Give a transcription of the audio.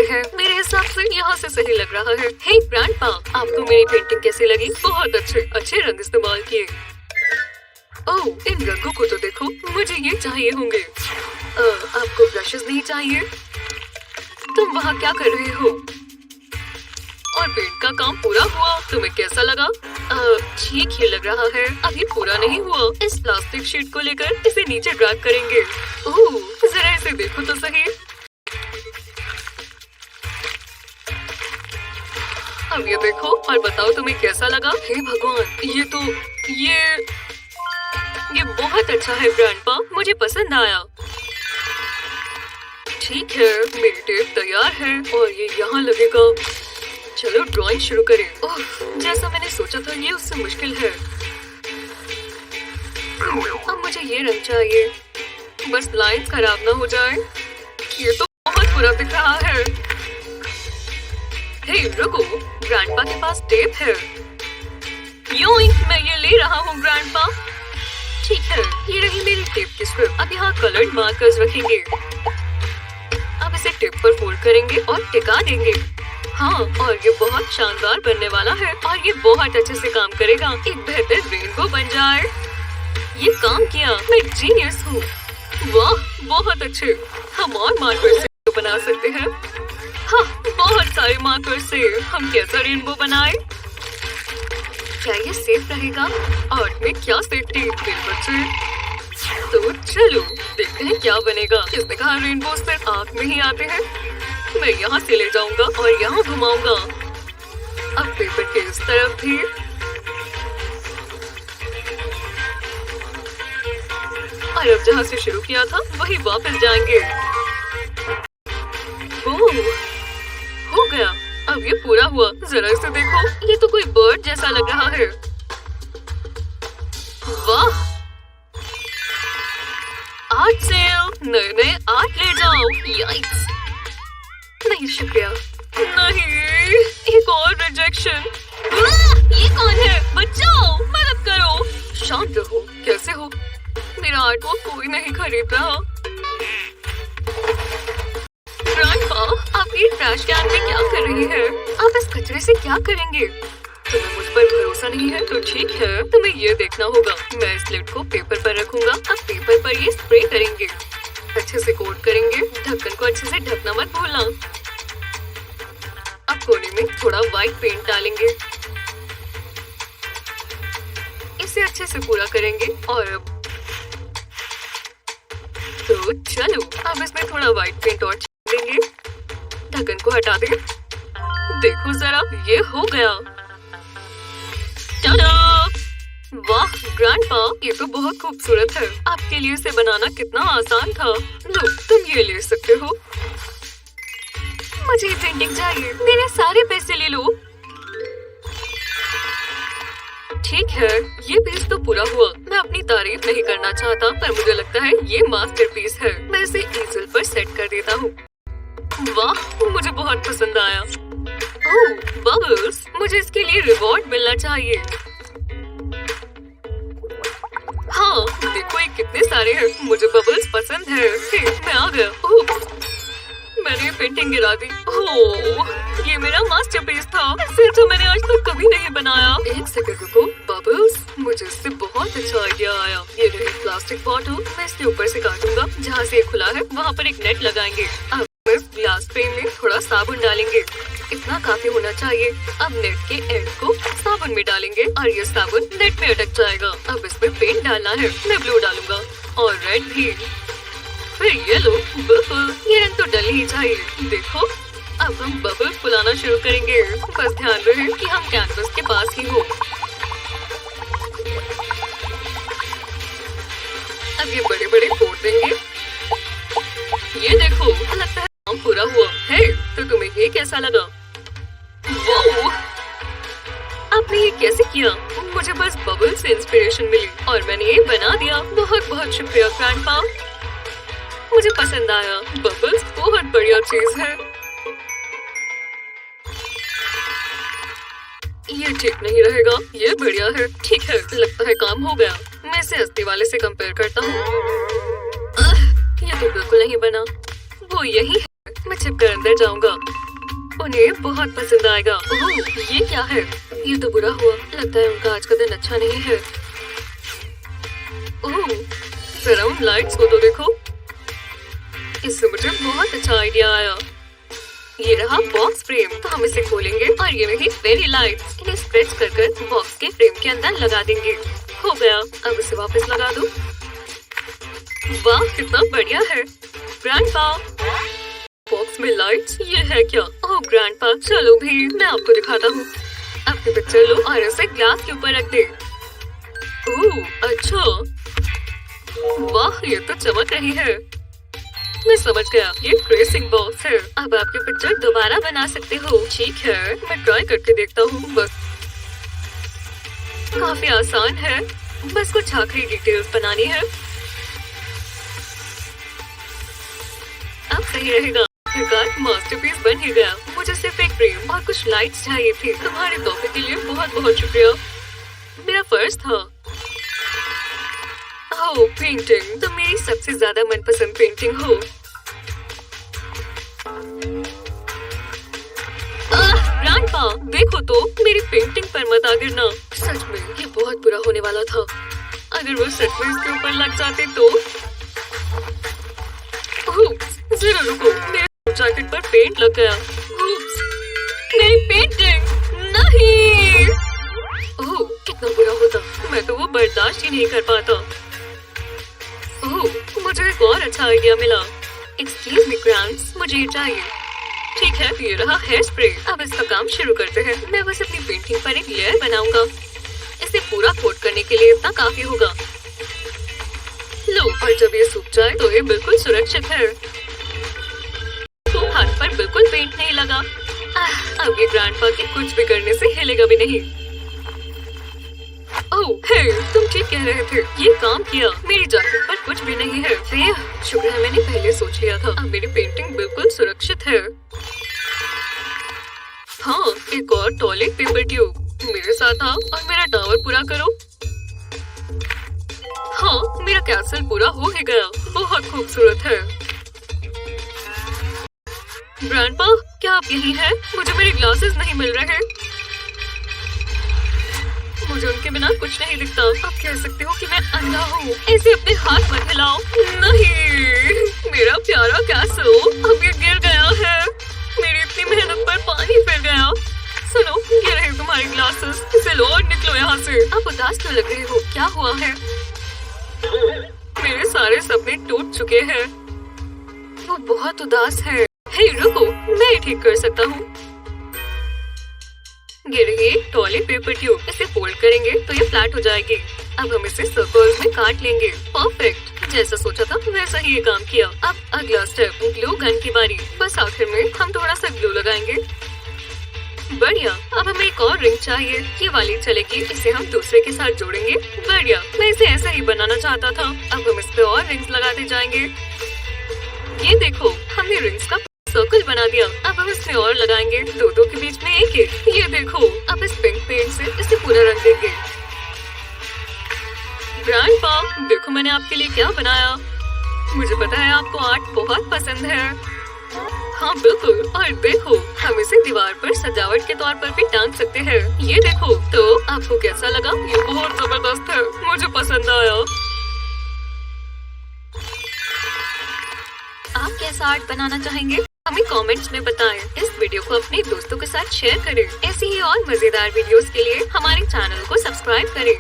हैं। मेरे हिसाब से यहाँ से सही लग रहा है। हे ग्रैंडपा, आपको मेरी पेंटिंग कैसी लगी? बहुत अच्छे रंग इस्तेमाल किए। ओह, इन रंगों को तो देखो, मुझे ये चाहिए होंगे। आपको ब्रशेस नहीं चाहिए? तुम वहाँ क्या कर रहे हो? और पेंट का काम पूरा हुआ, तुम्हें कैसा लगा? ठीक ही लग रहा है, अभी पूरा नहीं हुआ। इस प्लास्टिक शीट को लेकर इसे नीचे ड्रैग करेंगे। ओह, जरा इसे देखो तो सही। अब ये देखो और बताओ तुम्हें कैसा लगा? हे भगवान, ये बहुत अच्छा है ग्रैंडपा, मुझे पसंद आया। ठीक है, मेरी टेप तैयार है और ये यहाँ लगेगा। चलो ड्राइंग शुरू करें। ओह, जैसा मैंने सोचा था ये उससे मुश्किल है। अब मुझे ये रंग चाहिए, बस लाइन खराब ना हो जाए। ये तो बहुत बुरा दिख रहा है। हे रुको, ग्रैंडपा के पास टेप है। योइंक, मैं ये ले रहा हूँ ग्रैंडपा। ठीक है, ये रही मेरी टेप की स्ट्रिप। अब यहाँ कलर्ड मार्कर्स रखेंगे। अब इसे टेप पर फोल्ड करेंगे और टिका देंगे। हाँ, और ये बहुत शानदार बनने वाला है और ये बहुत अच्छे से काम करेगा। एक बेहतर रेनबो बन जाए। ये काम किया, मैं जीनियस हूँ। वाह, बहुत अच्छे। हम और मार्कर से बना सकते हैं। हाँ, बहुत सारे मार्कर से हम कैसा रेनबो बनाए? क्या ये सेफ रहेगा? आर्ट में क्या सेफ्टी मेरे बच्चे? तो चलो देखते हैं क्या बनेगा। किसने कहा रेनबो सिर्फ आँख में ही आते हैं? मैं यहाँ से ले जाऊंगा और यहाँ घुमाऊंगा। अब पेपर के इस तरफ भी। और अब जहाँ से शुरू किया था वही वापस जाएंगे। ओह, हो गया। अब ये पूरा हुआ। जरा इसे देखो, ये तो कोई बर्ड जैसा लग रहा है। वाह, आर्ट सेल, नए आर्ट ले जाओ। याइक्स, नहीं शुक्रिया। नहीं, एक और रिजेक्शन। ये कौन है? बचाओ, मदद करो। शांत रहो। कैसे हो? मेरा आर्ट को कोई नहीं खरीद रहा। ग्रैंडपा, आप ये ट्रैश कैन में क्या कर रही हैं? आप इस कचरे से क्या करेंगे? तुम्हें मुझ पर भरोसा नहीं है तो ठीक है, तुम्हें ये देखना होगा। मैं इस लिड को पेपर पर रखूंगा। अब पेपर पर ये स्प्रे करेंगे, अच्छे से कोट करेंगे। ढक्कन को अच्छे से ढकना मत भूलना। अब कोने में थोड़ा व्हाइट पेंट डालेंगे, इसे अच्छे से पूरा करेंगे। और तो चलो, अब इसमें थोड़ा व्हाइट पेंट और देंगे। ढक्कन को हटा दें। देखो जरा, ये हो गया। टाडा! वाह ग्रैंडपा, ये तो बहुत खूबसूरत है। आपके लिए इसे बनाना कितना आसान था। लो, तुम ये ले सकते हो। मुझे पेंटिंग चाहिए, मेरे सारे पैसे ले लो। ठीक है, ये पीस तो पूरा हुआ। मैं अपनी तारीफ नहीं करना चाहता, पर मुझे लगता है ये मास्टरपीस है। मैं इसे ईजल पर सेट कर देता हूँ। वाह, मुझे बहुत पसंद आया। ओह, बबल्स, मुझे इसके लिए रिवॉर्ड मिलना चाहिए। हाँ, देखो ये कितने सारे हैं। मुझे बबल्स पसंद है। मैं आ गया। ओह, मैंने ये पेंटिंग गिरा दी। ओह, ये मेरा मास्टरपीस था। इसे तो मैंने आज तक कभी नहीं बनाया। एक सेकंड रुको। बबल्स, मुझे इससे बहुत अच्छा आइडिया आया। ये रही प्लास्टिक बॉटल। मैं इसके ऊपर से काटूंगा। जहाँ से ये खुला है वहाँ पर एक नेट लगाएंगे। अब इस ग्लास फ्रेम में थोड़ा साबुन डालेंगे। इतना काफी होना चाहिए। अब नेट के एंड को साबुन में डालेंगे और ये साबुन नेट में अटक जाएगा। अब इसमें पेंट डालना है। मैं ब्लू डालूंगा और रेड भी, फिर येलो। बबल, ये रंग तो डल ही चाहिए। देखो, अब हम बबल फुलाना शुरू करेंगे। बस ध्यान रहे कि हम कैनवस के पास ही हो। अब ये बड़े बड़े फोड़ देंगे। ये देखो, लगता है काम पूरा हुआ है। तो तुम्हें ये कैसा लगा? वो, आपने ये कैसे किया? मुझे बस बबल से इंस्पिरेशन मिली और मैंने ये बना दिया। बहुत बहुत शुक्रिया ग्रैंडपा, मुझे पसंद आया। बबल्स बहुत बढ़िया चीज है। ये ठीक नहीं रहेगा। ये बढ़िया है। ठीक है, लगता है काम हो गया। मैं इसे अस्ती वाले से कंपेयर करता हूँ। ये तो बिल्कुल नहीं बना। वो यही है। मैं छिपकर अंदर जाऊंगा। उन्हें बहुत पसंद आएगा। ओह, ये क्या है? ये तो बुरा हुआ, लगता है उनका आज का दिन अच्छा नहीं है। ओह, जरा उन लाइट्स को तो देखो। इससे मुझे बहुत अच्छा आइडिया आया। ये रहा बॉक्स फ्रेम, तो हम इसे खोलेंगे और ये रही फेरी लाइट्स। इन्हें स्ट्रेच कर बॉक्स के फ्रेम के अंदर लगा देंगे। हो गया, अब इसे वापस लगा दो। वाह, कितना बढ़िया है। ग्रैंडपा, बॉक्स में लाइट्स, ये है क्या? ओह ग्रैंडपा, चलो भी मैं आपको दिखाता हूँ। अपने पिक्चर लो और इसे ग्लास के ऊपर रख दे। ओह अच्छा, वाह ये तो चमक रही है। मैं समझ गया, ये ट्रेसिंग बॉक्स है। अब आपकी पिक्चर दोबारा बना सकते हो। ठीक है, मैं ट्राई करके देखता हूँ। बस काफी आसान है, बस कुछ आखिरी डिटेल्स बनानी है। अब सही रहेगा। आखिरकार मास्टरपीस बन ही गया। मुझे सिर्फ एक फ्रेम और कुछ लाइट्स चाहिए थी। तुम्हारे तोहफे के लिए बहुत बहुत शुक्रिया, मेरा फर्ज था। ओह पेंटिंग, तुम मेरी सबसे ज्यादा मनपसंद पेंटिंग हो। ग्रैंडपा, देखो तो मेरी पेंटिंग पर मत आ गिरना। सच में ये बहुत बुरा होने वाला था। अगर वो सच में इसके ऊपर लग जाते तो। जरा रुको, मेरे जैकेट पर पेंट लग गया। मेरी पेंटिंग नहीं। ओह कितना बुरा होता, मैं तो वो बर्दाश्त ही नहीं कर पाता। ओह मुझे एक और अच्छा आइडिया मिला। एक्सक्यूज मी ग्रैंड्स, मुझे ये चाहिए। ठीक है, ये रहा हेयर स्प्रे। अब इसका काम शुरू करते हैं। मैं बस अपनी पेंटिंग पर एक लेयर बनाऊंगा। इसे पूरा कोट करने के लिए इतना काफी होगा। लो, और जब ये सूख जाए तो ये बिल्कुल सुरक्षित है। तो हाथ पर बिल्कुल पेंट नहीं लगा। अब ये ग्रैंडपा के कुछ भी करने से हिलेगा भी नहीं। ओह हे, तुम ठीक कह रहे थे, ये काम किया। मेरी जैकेट पर कुछ भी नहीं है। शुक्र है मैंने पहले सोच लिया था। अब मेरी पेंटिंग बिल्कुल सुरक्षित है। हाँ, एक और टॉयलेट पेपर ट्यूब मेरे साथ आओ और मेरा टावर पूरा करो। हाँ, मेरा कैसल पूरा हो ही गया। बहुत खूबसूरत है। ग्रैंडपा, क्या आप यहीं हैं? मुझे मेरे ग्लासेस नहीं मिल रहे। मुझे उनके बिना कुछ नहीं दिखता। आप कह सकते हो कि मैं अंधा हूँ। ऐसे अपने हाथ मत हिलाओ। नहीं, मेरा प्यारा कैसल अब ये गिर गया है। मेरी इतनी मेहनत पर पानी फिर गया। सुनो, ये रहे तुम्हारे ग्लासेस। इसे लो और निकलो यहाँ से। आप उदास क्यों लग रहे हो? क्या हुआ है? मेरे सारे सपने टूट चुके हैं। वो बहुत उदास है। हे रुको, मैं ठीक कर सकता हूँ। ये रही टॉयलेट पेपर ट्यूब। इसे फोल्ड करेंगे तो ये फ्लैट हो जाएगी। अब हम इसे सर्कल्स में काट लेंगे। परफेक्ट, जैसा सोचा था वैसा ही ये काम किया। अब अगला स्टेप, ग्लू गन की बारी। बस आखिर में हम थोड़ा सा ग्लू लगाएंगे। बढ़िया, अब हमें एक और रिंग चाहिए। ये वाली चलेगी, इसे हम दूसरे के साथ जोड़ेंगे। बढ़िया, मैं इसे ऐसा ही बनाना चाहता था। अब हम इस पे और रिंग्स लगाते जाएंगे। ये देखो, हमने रिंग्स का सर्कल बना दिया। अब हम इसमें और लगाएंगे, दो के बीच में एक। ये देखो, अब इस पिंक पेंट से इसे पूरा रंग देंगे। ग्रैंडपा, देखो मैंने आपके लिए क्या बनाया। मुझे पता है आपको आर्ट बहुत पसंद है। हाँ बिल्कुल, और देखो हम इसे दीवार पर सजावट के तौर पर भी टांग सकते हैं। ये देखो, तो आपको कैसा लगा? ये बहुत जबरदस्त है, मुझे पसंद आया। आप कैसा आर्ट बनाना चाहेंगे? हमें कमेंट्स में बताएं। इस वीडियो को अपने दोस्तों के साथ शेयर करें। ऐसी ही और मजेदार वीडियोस के लिए हमारे चैनल को सब्सक्राइब करें।